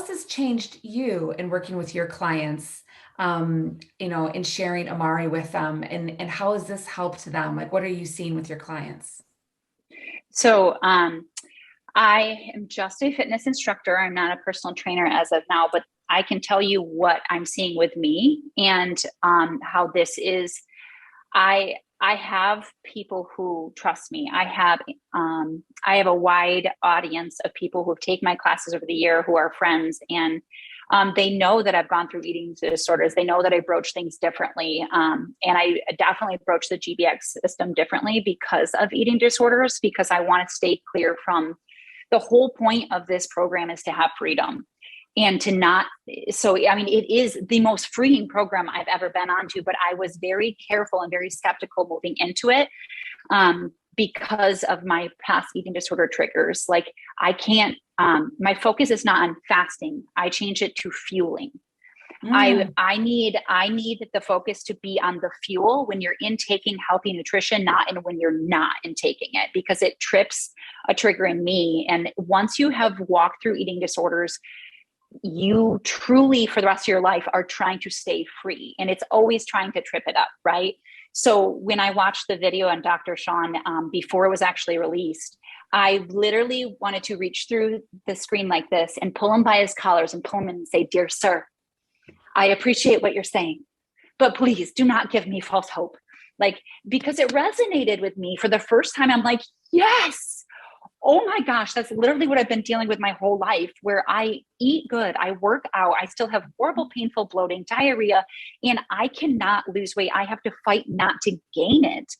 has this changed you in working with your clients, in sharing Amari with them, and how has this helped them? Like, what are you seeing with your clients? So, I am just a fitness instructor. I'm not a personal trainer as of now, but I can tell you what I'm seeing with me and how this is. I have people who trust me. I have a wide audience of people who've taken my classes over the year who are friends, and they know that I've gone through eating disorders. They know that I broach things differently, and I definitely approach the GBX system differently because of eating disorders. Because I want to stay clear from the whole point of this program is to have freedom and to not. So I mean, it is the most freeing program I've ever been onto, but I was very careful and very skeptical moving into it, because of my past eating disorder triggers. Like, I can't, my focus is not on fasting. I change it to fueling. Mm. I need the focus to be on the fuel when you're intaking healthy nutrition, not in when you're not intaking it, because it trips a trigger in me. And once you have walked through eating disorders, you truly for the rest of your life are trying to stay free, and it's always trying to trip it up, right? So when I watched the video on Dr. Sean, before it was actually released, I literally wanted to reach through the screen like this and pull him by his collars and pull him in and say, "Dear sir, I appreciate what you're saying, but please do not give me false hope." Like, because it resonated with me for the first time. I'm like, yes, oh my gosh, that's literally what I've been dealing with my whole life, where I eat good, I work out, I still have horrible, painful bloating, diarrhea, and I cannot lose weight. I have to fight not to gain it.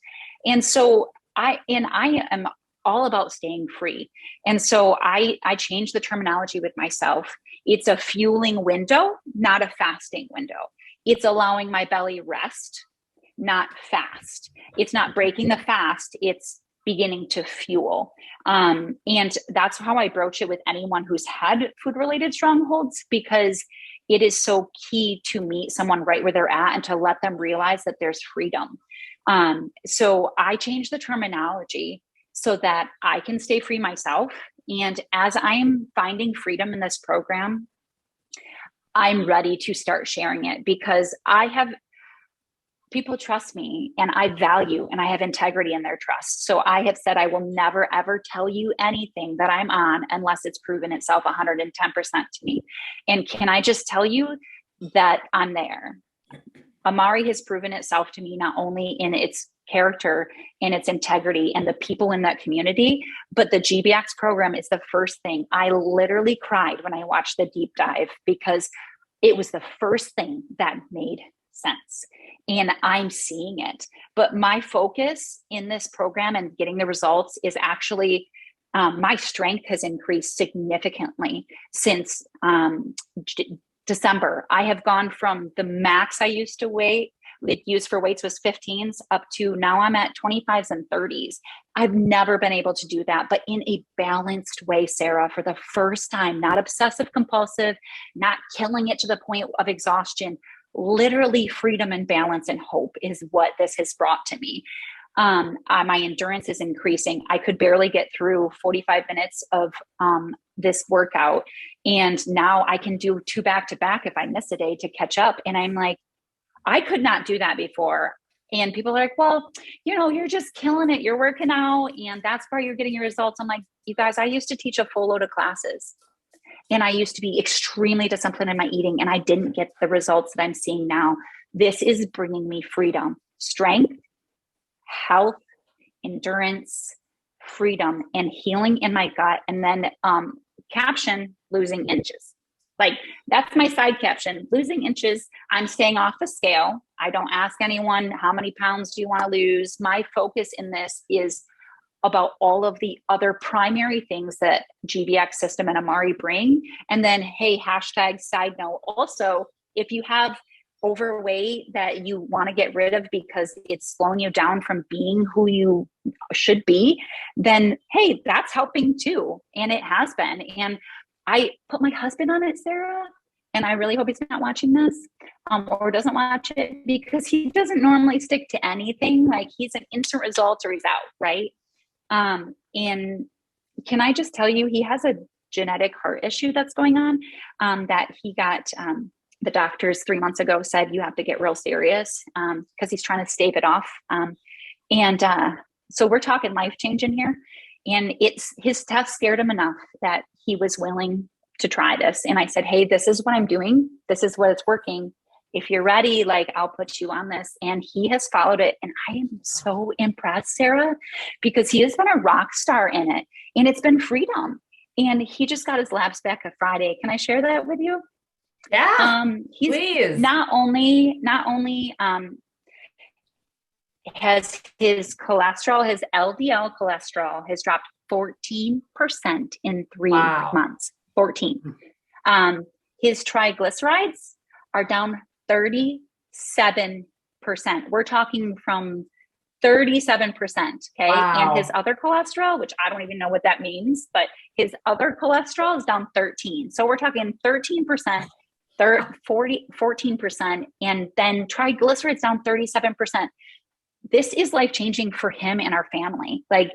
And so I am all about staying free. And so I changed the terminology with myself. It's a fueling window, not a fasting window. It's allowing my belly rest, not fast. It's not breaking the fast. It's beginning to fuel. And that's how I broach it with anyone who's had food related strongholds, because it is so key to meet someone right where they're at and to let them realize that there's freedom. So I changed the terminology so that I can stay free myself. And as I'm finding freedom in this program, I'm ready to start sharing it, because I have people trust me, and I value and I have integrity in their trust. So I have said I will never ever tell you anything that I'm on unless it's proven itself 110% to me. And can I just tell you that I'm there? Amari has proven itself to me not only in its character and its integrity and the people in that community, but the GBX program is the first thing. I literally cried when I watched the deep dive, because it was the first thing that made sense. And I'm seeing it. But my focus in this program and getting the results is actually, my strength has increased significantly since December. I have gone from the max I used to weigh, it used for weights was 15s, up to now I'm at 25s and 30s. I've never been able to do that, but in a balanced way, Sarah, for the first time, not obsessive compulsive, not killing it to the point of exhaustion. Literally freedom and balance and hope is what this has brought to me. My endurance is increasing. I could barely get through 45 minutes of this workout. And now I can do 2 back to back if I miss a day to catch up. And I'm like, I could not do that before. And people are like, well, you're just killing it. You're working out and that's why you're getting your results. I'm like, you guys, I used to teach a full load of classes. And I used to be extremely disciplined in my eating, and I didn't get the results that I'm seeing now. This is bringing me freedom, strength, health, endurance, freedom, and healing in my gut. And then caption, losing inches. Like, that's my side caption, losing inches. I'm staying off the scale. I don't ask anyone, how many pounds do you want to lose? My focus in this is about all of the other primary things that GBX system and Amari bring. And then, hey, hashtag side note. Also, if you have overweight that you want to get rid of because it's slowing you down from being who you should be, then hey, that's helping too. And it has been. And I put my husband on it, Sarah, and I really hope he's not watching this, or doesn't watch it, because he doesn't normally stick to anything. Like, he's an instant results or he's out, right? And can I just tell you, he has a genetic heart issue that's going on, that he got, the doctors 3 months ago said, you have to get real serious, because he's trying to stave it off. And so we're talking life changing here. And his test scared him enough that he was willing to try this. And I said, hey, this is what I'm doing. This is what it's working. If you're ready, like, I'll put you on this. And he has followed it. And I am so impressed, Sarah, because he has been a rock star in it. And it's been freedom. And he just got his labs back on Friday. Can I share that with you? Yeah, He's please. not only has his cholesterol, his LDL cholesterol has dropped 14% in 3 months. 14. His triglycerides are down 37%. We're talking from 37%. Okay. Wow. And his other cholesterol, which I don't even know what that means, but his other cholesterol is down 13. So we're talking 13%, 14%, and then triglycerides down 37%. This is life-changing for him and our family. Like,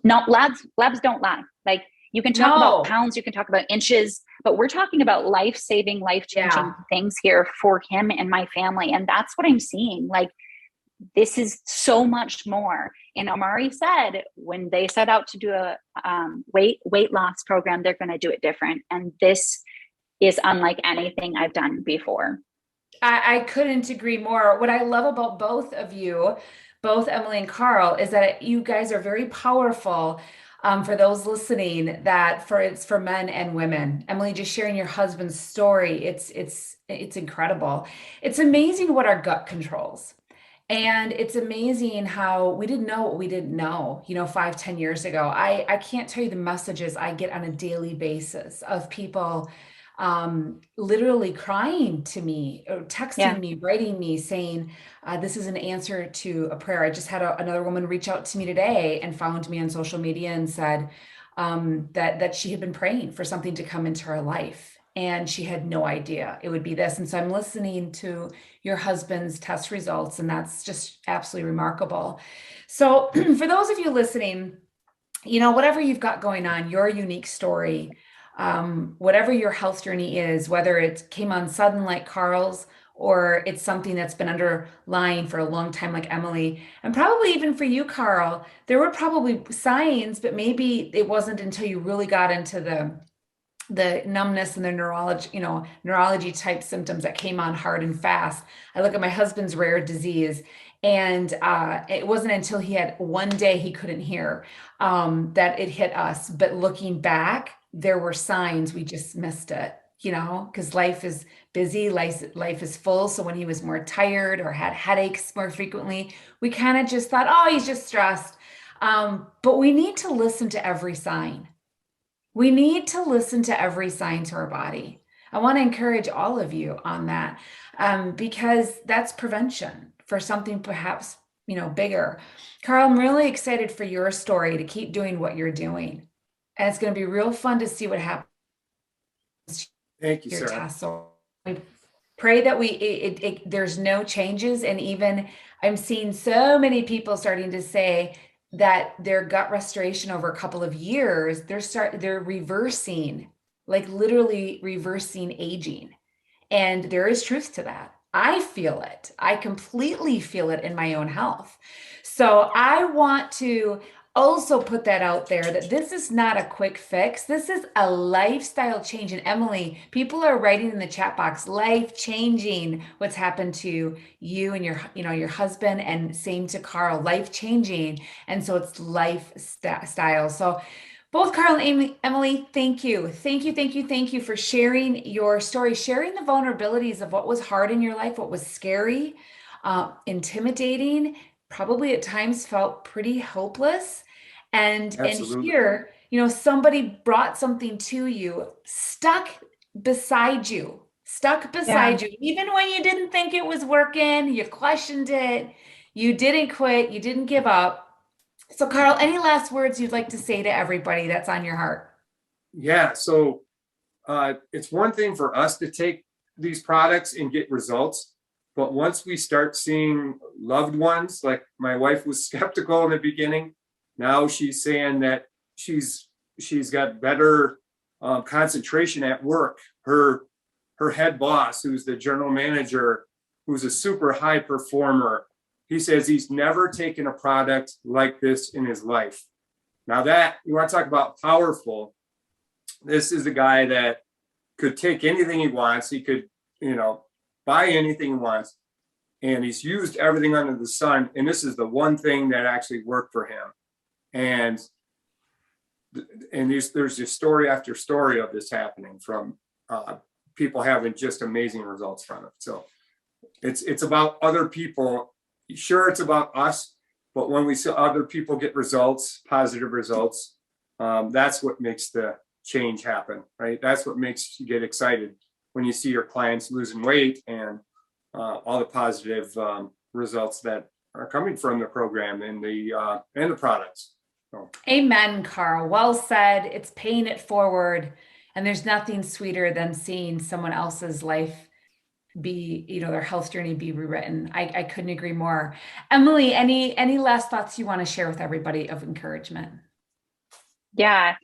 no, labs don't lie. Like, you can talk about pounds, you can talk about inches, but we're talking about life-saving, life-changing things here for him and my family. And that's what I'm seeing. Like, this is so much more. And Omari said, when they set out to do a weight loss program, they're going to do it different. And this is unlike anything I've done before. I couldn't agree more. What I love about both of you, both Emily and Carl, is that you guys are very powerful. For those listening, it's for men and women. Emily, just sharing your husband's story, it's incredible. It's amazing what our gut controls. And it's amazing how we didn't know what we didn't know, 5, 10 years ago. I can't tell you the messages I get on a daily basis of people literally crying to me, or texting me, writing me, saying, this is an answer to a prayer. I just had another woman reach out to me today and found me on social media and said that she had been praying for something to come into her life. And she had no idea it would be this. And so I'm listening to your husband's test results, and that's just absolutely remarkable. So for those of you listening, whatever you've got going on, your unique story, whatever your health journey is, whether it came on sudden like Carl's, or it's something that's been underlying for a long time like Emily, and probably even for you, Carl, there were probably signs, but maybe it wasn't until you really got into the numbness and the neurology type symptoms that came on hard and fast. I look at my husband's rare disease, and it wasn't until he had one day he couldn't hear that it hit us. But looking back, there were signs, we just missed it, because life is busy, life is full. So when he was more tired or had headaches more frequently, we kind of just thought, oh, he's just stressed. But we need to listen to every sign. We need to listen to every sign to our body. I want to encourage all of you on that, because that's prevention for something perhaps, bigger. Carl, I'm really excited for your story to keep doing what you're doing. And it's going to be real fun to see what happens. Thank you, Sarah. So I pray that there's no changes. And even I'm seeing so many people starting to say that their gut restoration over a couple of years, they're reversing, like literally reversing aging. And there is truth to that. I feel it. I completely feel it in my own health. So I want to also put that out there, that this is not a quick fix. This is a lifestyle change. And Emily, people are writing in the chat box, life changing, what's happened to you and your husband, and same to Carl, life changing. And so it's lifestyle. So both Carl and Emily, thank you. Thank you for sharing your story, sharing the vulnerabilities of what was hard in your life, what was scary, intimidating, probably at times felt pretty hopeless. And here, somebody brought something to you, stuck beside you, even when you didn't think it was working, you questioned it, you didn't quit, you didn't give up. So Carl, any last words you'd like to say to everybody that's on your heart? Yeah. So it's one thing for us to take these products and get results. But once we start seeing loved ones, like my wife was skeptical in the beginning, now she's saying that she's got better concentration at work. Her head boss, who's the general manager, who's a super high performer, he says he's never taken a product like this in his life. Now that, you want to talk about powerful, this is a guy that could take anything he wants. He could, buy anything he wants. And he's used everything under the sun. And this is the one thing that actually worked for him. And there's just story after story of this happening from people having just amazing results from it. So it's about other people. Sure, it's about us, but when we see other people get results, positive results, that's what makes the change happen, right? That's what makes you get excited when you see your clients losing weight and all the positive results that are coming from the program and the products. So. Amen, Carl. Well said. It's paying it forward. And there's nothing sweeter than seeing someone else's life be, their health journey be rewritten. I couldn't agree more. Emily, any last thoughts you want to share with everybody of encouragement? Yeah,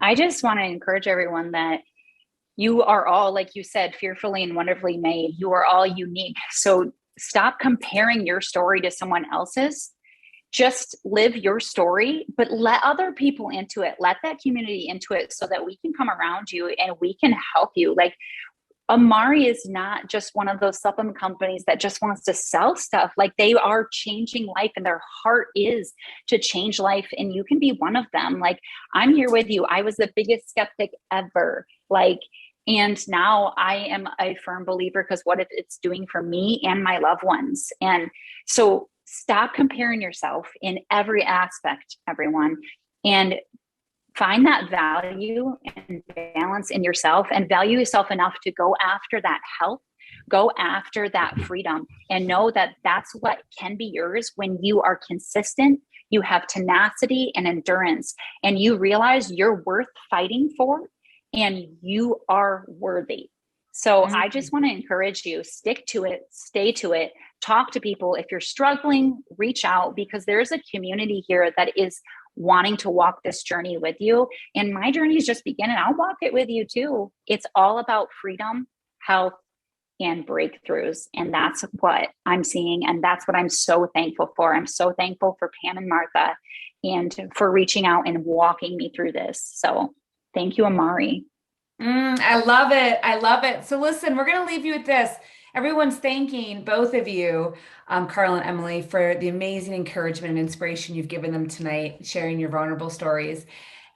I just want to encourage everyone that you are all, like you said, fearfully and wonderfully made. You are all unique. So stop comparing your story to someone else's. Just live your story, but let other people into it. Let that community into it so that we can come around you and we can help you. Like Amari is not just one of those supplement companies that just wants to sell stuff. Like they are changing life and their heart is to change life. And you can be one of them. Like I'm here with you. I was the biggest skeptic ever. And now I am a firm believer because what it's doing for me and my loved ones. And so stop comparing yourself in every aspect, everyone, and find that value and balance in yourself and value yourself enough to go after that health, go after that freedom, and know that that's what can be yours when you are consistent, you have tenacity and endurance, and you realize you're worth fighting for and you are worthy. So I just want to encourage you, stick to it, stay to it, talk to people. If you're struggling, reach out because there's a community here that is wanting to walk this journey with you. And my journey is just beginning. I'll walk it with you too. It's all about freedom, health, and breakthroughs. And that's what I'm seeing. And that's what I'm so thankful for. I'm so thankful for Pam and Martha and for reaching out and walking me through this. So thank you, Amari. I love it. I love it. So listen, we're going to leave you with this. Everyone's thanking both of you, Carl and Emily, for the amazing encouragement and inspiration you've given them tonight, sharing your vulnerable stories.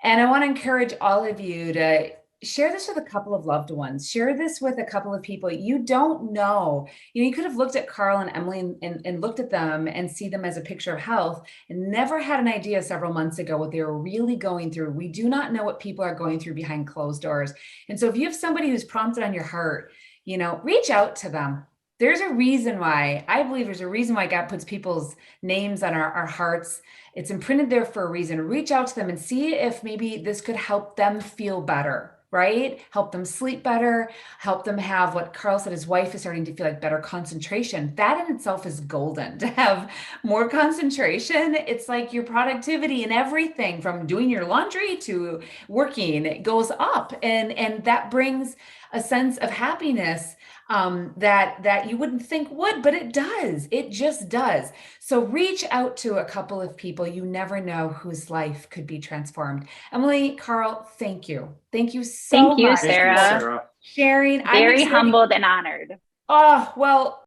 And I want to encourage all of you to share this with a couple of loved ones. Share this with a couple of people you don't know. You could have looked at Carl and Emily and looked at them and see them as a picture of health and never had an idea several months ago what they were really going through. We do not know what people are going through behind closed doors. And so if you have somebody who's prompted on your heart, reach out to them. There's a reason why, I believe there's a reason why God puts people's names on our hearts. It's imprinted there for a reason. Reach out to them and see if maybe this could help them feel better, right? Help them sleep better, help them have what Carl said, his wife is starting to feel like better concentration. That in itself is golden. To have more concentration, it's like your productivity and everything from doing your laundry to working, it goes up. And that brings a sense of happiness that you wouldn't think would, but it does. It just does. So reach out to a couple of people. You never know whose life could be transformed. Emily, Carl, thank you. Thank you so much. Thank you, Sarah. Thank you, Sarah. Sharing. Very humbled and honored. Oh, well,